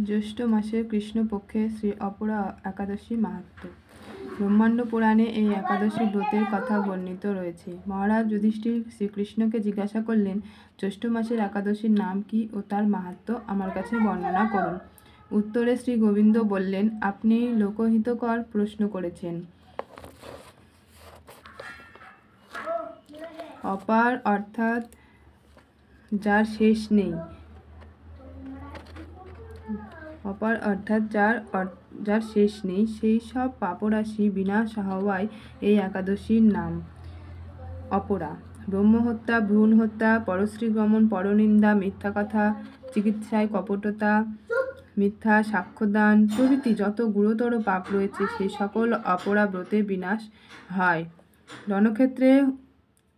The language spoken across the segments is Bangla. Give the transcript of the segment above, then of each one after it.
জ্যৈষ্ঠ মাসের কৃষ্ণপক্ষে শ্রী অপরা একাদশী মাহাত্ম্য। ব্রহ্মাণ্ড পুরাণে এই একাদশী ব্রতের কথা বর্ণিত রয়েছে। মহারাজ যুধিষ্ঠির শ্রীকৃষ্ণকে জিজ্ঞাসা করলেন, জ্যৈষ্ঠ মাসের একাদশীর নাম কি ও তার মাহাত্ম্য আমার কাছে বর্ণনা করুন। উত্তরে শ্রী গোবিন্দ বললেন, আপনি লোকহিতকর প্রশ্ন করেছেন। অপার অর্থাৎ যার শেষ নেই, অপার অর্থাৎ যার শেষ নেই, সেই সব পাপরাশি বিনাশ হওয়ায় এই একাদশীর নাম অপরা। ব্রহ্মহত্যা, ভ্রূণ হত্যা, পরশ্রীগমন, পরনিন্দা, মিথ্যা কথা, চিকিৎসায় কপটতা, মিথ্যা সাক্ষ্যদান প্রভৃতি যত গুরুতর পাপ রয়েছে সেই সকল অপরা ব্রতে বিনাশ হয়।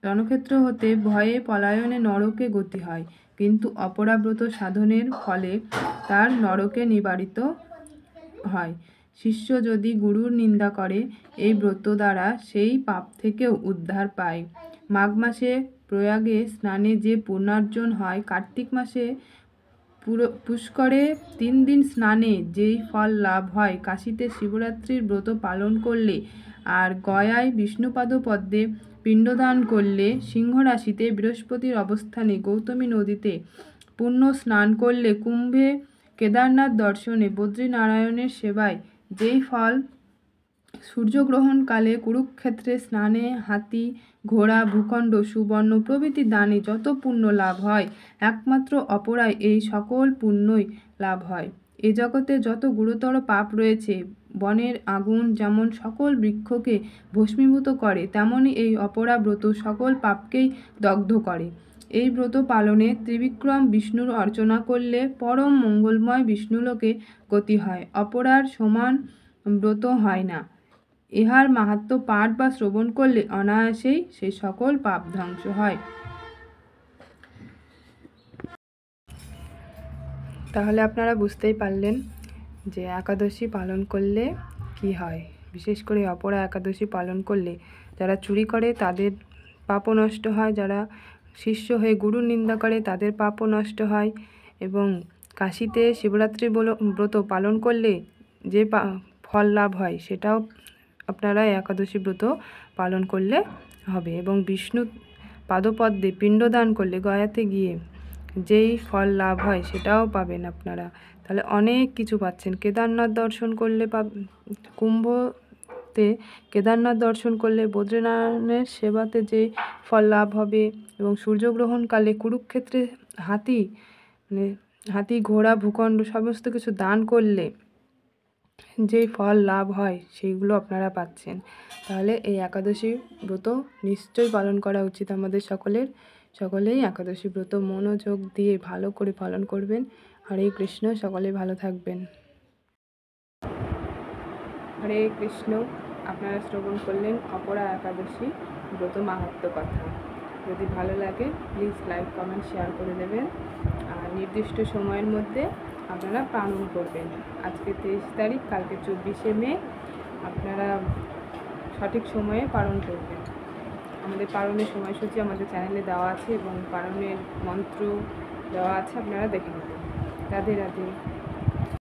রণক্ষেত্র হতে ভয়ে পলায়নে নরকে গতি হয়, কিন্তু অপরাব্রত সাধনের ফলে তার নরকে নিবারিত হয়। শিষ্য যদি গুরুর নিন্দা করে, এই ব্রত দ্বারা সেই পাপ থেকেও উদ্ধার পায়। মাঘ মাসে প্রয়াগে স্নানে যে পুণ্যার্জন হয়, কার্তিক মাসে পুষ্করে 3 দিন স্নানে যেই ফল লাভ হয়, কাশীতে শিবরাত্রির ব্রত পালন করলে, আর গয়ায় বিষ্ণুপাদ পদ্মে পিণ্ডদান করলে, সিংহরাশিতে বৃহস্পতির অবস্থানে গৌতমী নদীতে পুণ্য স্নান করলে, কুম্ভে কেদারনাথ দর্শনে, বদ্রীনারায়ণের সেবায় যেই ফল, সূর্যগ্রহণকালে কুরুক্ষেত্রে স্নানে, হাতি ঘোড়া ভূখণ্ড সুবর্ণ প্রভৃতি দানে যত পুণ্য লাভ হয়, একমাত্র অপরায় এই সকল পুণ্যই লাভ হয়। এ জগতে যত গুরুতর পাপ রয়েছে, বনের আগুন যেমন সকল বৃক্ষকে ভস্মীভূত করে, তেমনি এই অপরা ব্রত সকল পাপকেই দগ্ধ করে। এই ব্রত পালনে ত্রিবিক্রম বিষ্ণুর অর্চনা করলে পরম মঙ্গলময় বিষ্ণুলোকে গতি হয়। অপরার সমান ব্রত হয় না। ইহার মাহাত্ম্য পাঠ বা শ্রবণ করলে অনায়াসেই সেই সকল পাপ ধ্বংস হয়। তাহলে আপনারা বুঝতেই পারলেন যে একাদশী পালন করলে কি হয়। বিশেষ করে অপরা একাদশী পালন করলে যারা চুরি করে তাদের পাপও নষ্ট হয়, যারা শিষ্য হয়ে গুরুর নিন্দা করে তাদের পাপও নষ্ট হয়, এবং কাশীতে শিবরাত্রি ব্রত পালন করলে যে ফল লাভ হয় সেটাও আপনারা একাদশী ব্রত পালন করলে হবে। এবং বিষ্ণু পাদপদ্মে পিণ্ডদান করলে, গয়াতে গিয়ে যেই ফল লাভ হয় সেটাও পাবেন আপনারা। তাহলে অনেক কিছু পাচ্ছেন। কেদারনাথ দর্শন করলে কুম্ভতে কেদারনাথ দর্শন করলে বদ্রীনারায়ণের সেবাতে যে ফল লাভ হবে, এবং সূর্যগ্রহণকালে কুরুক্ষেত্রে হাতি ঘোড়া ভূখণ্ড সমস্ত কিছু দান করলে যে ফল লাভ হয় সেইগুলো আপনারা পাচ্ছেন। তাহলে এই একাদশী ব্রত নিশ্চয়ই পালন করা উচিত আমাদের সকলেই একাদশী ব্রত মনোযোগ দিয়ে ভালো করে পালন করবেন। হরে কৃষ্ণ। সকলে ভালো থাকবেন। হরে কৃষ্ণ। আপনারা শ্রবণ করলেন অপরা একাদশী ব্রত মাহাত্ম্য কথা। যদি ভালো লাগে প্লিজ লাইক কমেন্ট শেয়ার করে দেবেন, আর নির্দিষ্ট সময়ের মধ্যে আপনারা পালন করবেন। আজকে 23 তারিখ, কালকে 24শে মে, আপনারা সঠিক সময়ে পালন করবেন। আমাদের পালনের সময়সূচি আমাদের চ্যানেলে দেওয়া আছে এবং পালনের মন্ত্র দেওয়া আছে, আপনারা দেখে নেবেন। রাধে রাধে।